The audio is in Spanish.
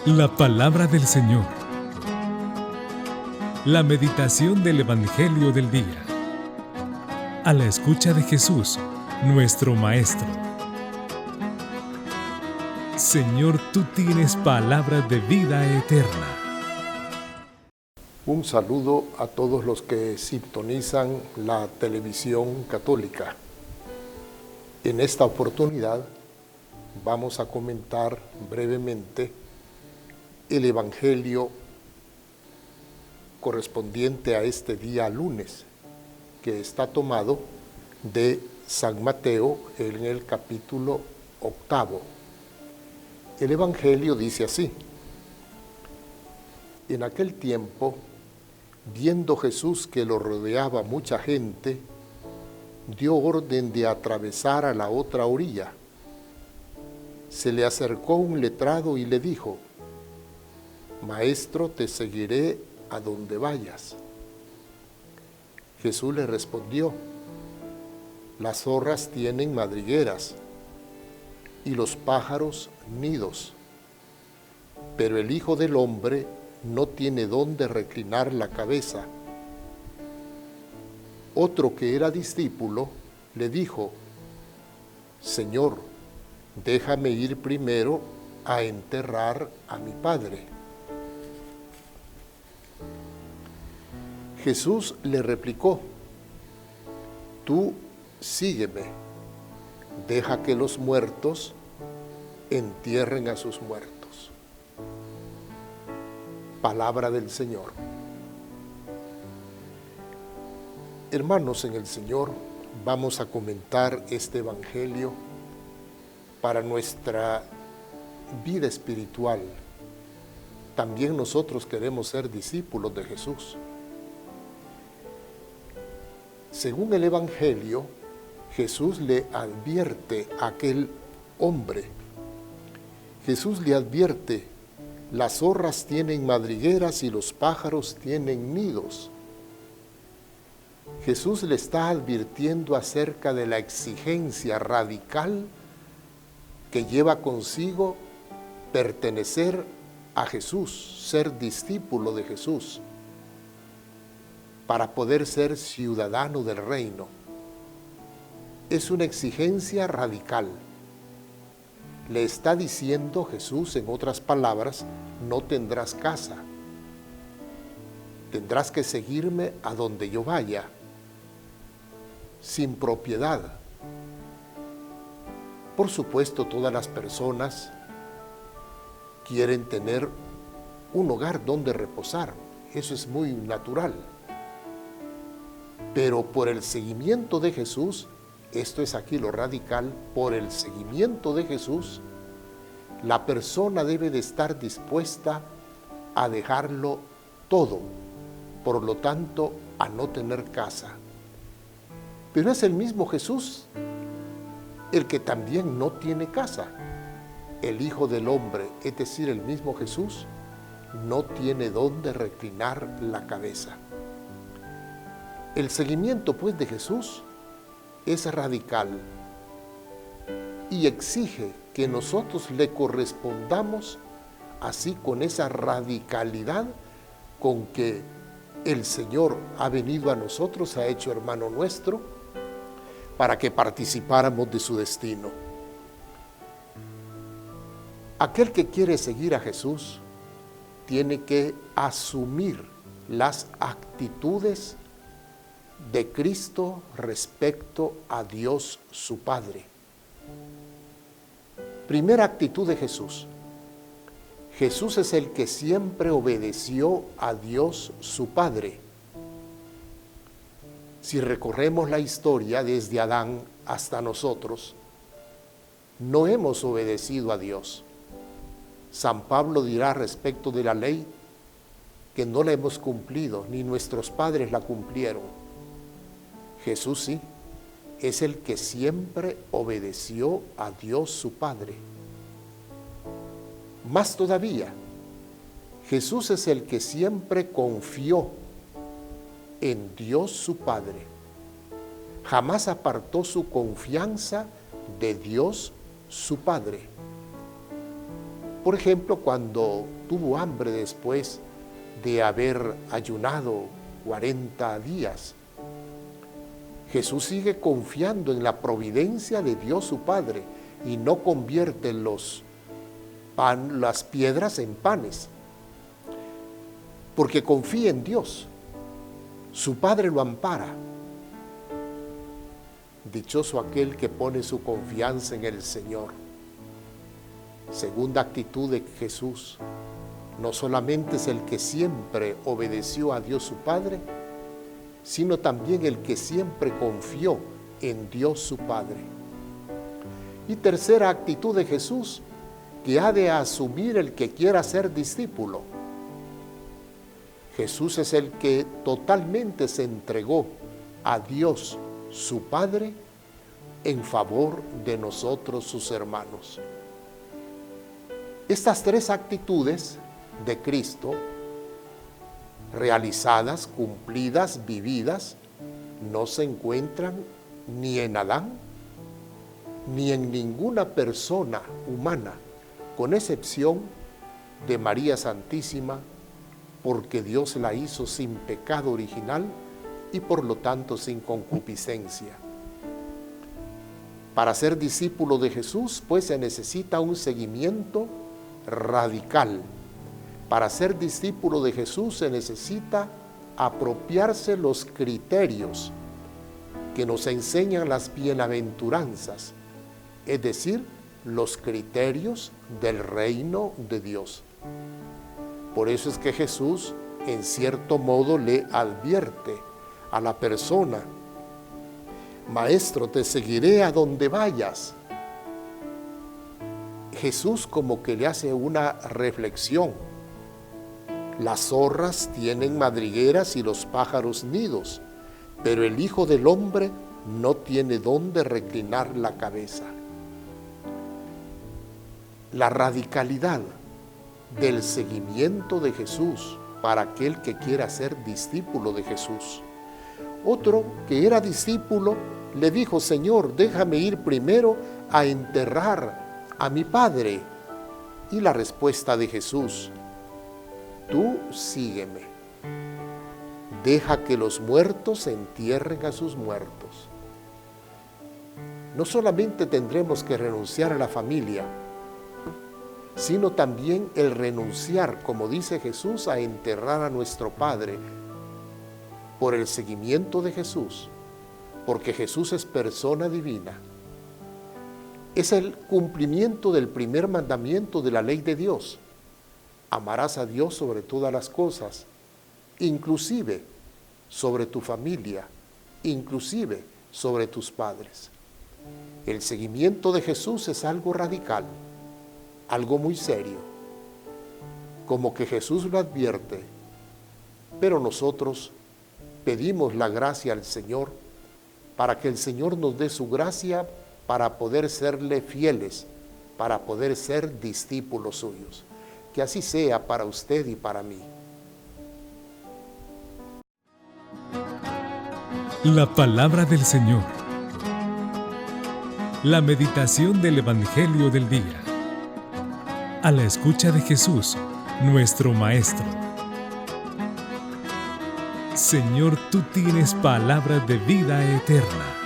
La palabra del Señor. La meditación del Evangelio del día. A la escucha de Jesús, nuestro Maestro. Señor, tú tienes palabras de vida eterna. Un saludo a todos los que sintonizan la televisión católica. En esta oportunidad vamos a comentar brevemente el Evangelio correspondiente a este día lunes, que está tomado de San Mateo en el capítulo 8. El Evangelio dice así: en aquel tiempo, viendo Jesús que lo rodeaba mucha gente, dio orden de atravesar a la otra orilla. Se le acercó un letrado y le dijo: Maestro, te seguiré a donde vayas. Jesús le respondió: las zorras tienen madrigueras y los pájaros nidos, pero el Hijo del Hombre no tiene dónde reclinar la cabeza. Otro que era discípulo le dijo: Señor, déjame ir primero a enterrar a mi padre. Jesús le replicó: tú sígueme, deja que los muertos entierren a sus muertos. Palabra del Señor. Hermanos en el Señor, vamos a comentar este Evangelio para nuestra vida espiritual. También nosotros queremos ser discípulos de Jesús. Según el Evangelio, Jesús le advierte a aquel hombre. Jesús le advierte: las zorras tienen madrigueras y los pájaros tienen nidos. Jesús le está advirtiendo acerca de la exigencia radical que lleva consigo pertenecer a Jesús, ser discípulo de Jesús, para poder ser ciudadano del reino. Es una exigencia radical. Le está diciendo Jesús, en otras palabras: no tendrás casa. Tendrás que seguirme a donde yo vaya, sin propiedad. Por supuesto, todas las personas quieren tener un hogar donde reposar. Eso es muy natural. Pero por el seguimiento de Jesús, esto es aquí lo radical, por el seguimiento de Jesús, la persona debe de estar dispuesta a dejarlo todo, por lo tanto, a no tener casa. Pero es el mismo Jesús el que también no tiene casa. El Hijo del Hombre, es decir, el mismo Jesús, no tiene dónde reclinar la cabeza. El seguimiento, pues, de Jesús es radical y exige que nosotros le correspondamos así, con esa radicalidad con que el Señor ha venido a nosotros, se ha hecho hermano nuestro, para que participáramos de su destino. Aquel que quiere seguir a Jesús tiene que asumir las actitudes de Cristo respecto a Dios su Padre. Primera actitud de Jesús. Jesús es el que siempre obedeció a Dios su Padre. Si recorremos la historia desde Adán hasta nosotros, no hemos obedecido a Dios. San Pablo dirá respecto de la ley que no la hemos cumplido, ni nuestros padres la cumplieron. Jesús sí, es el que siempre obedeció a Dios su Padre. Más todavía, Jesús es el que siempre confió en Dios su Padre. Jamás apartó su confianza de Dios su Padre. Por ejemplo, cuando tuvo hambre después de haber ayunado 40 días, Jesús sigue confiando en la providencia de Dios su Padre y no convierte las piedras en panes, porque confía en Dios. Su Padre lo ampara. Dichoso aquel que pone su confianza en el Señor. Segunda actitud de Jesús, no solamente es el que siempre obedeció a Dios su Padre, sino también el que siempre confió en Dios su Padre. Y tercera actitud de Jesús, que ha de asumir el que quiera ser discípulo. Jesús es el que totalmente se entregó a Dios su Padre en favor de nosotros sus hermanos. Estas tres actitudes de Cristo, realizadas, cumplidas, vividas, no se encuentran ni en Adán, ni en ninguna persona humana, con excepción de María Santísima, porque Dios la hizo sin pecado original y por lo tanto sin concupiscencia. Para ser discípulo de Jesús, pues se necesita un seguimiento radical. Para ser discípulo de Jesús se necesita apropiarse los criterios que nos enseñan las bienaventuranzas, es decir, los criterios del reino de Dios. Por eso es que Jesús, en cierto modo, le advierte a la persona: Maestro, te seguiré a donde vayas. Jesús como que le hace una reflexión. Las zorras tienen madrigueras y los pájaros nidos, pero el Hijo del Hombre no tiene dónde reclinar la cabeza. La radicalidad del seguimiento de Jesús para aquel que quiera ser discípulo de Jesús. Otro que era discípulo le dijo: Señor, déjame ir primero a enterrar a mi padre. Y la respuesta de Jesús: tú sígueme. Deja que los muertos entierren a sus muertos. No solamente tendremos que renunciar a la familia, sino también el renunciar, como dice Jesús, a enterrar a nuestro Padre por el seguimiento de Jesús, porque Jesús es persona divina. Es el cumplimiento del primer mandamiento de la ley de Dios. Amarás a Dios sobre todas las cosas, inclusive sobre tu familia, inclusive sobre tus padres. El seguimiento de Jesús es algo radical, algo muy serio, como que Jesús lo advierte, pero nosotros pedimos la gracia al Señor para que el Señor nos dé su gracia para poder serle fieles, para poder ser discípulos suyos. Que así sea para usted y para mí. La palabra del Señor. La meditación del Evangelio del día. A la escucha de Jesús, nuestro Maestro. Señor, tú tienes palabras de vida eterna.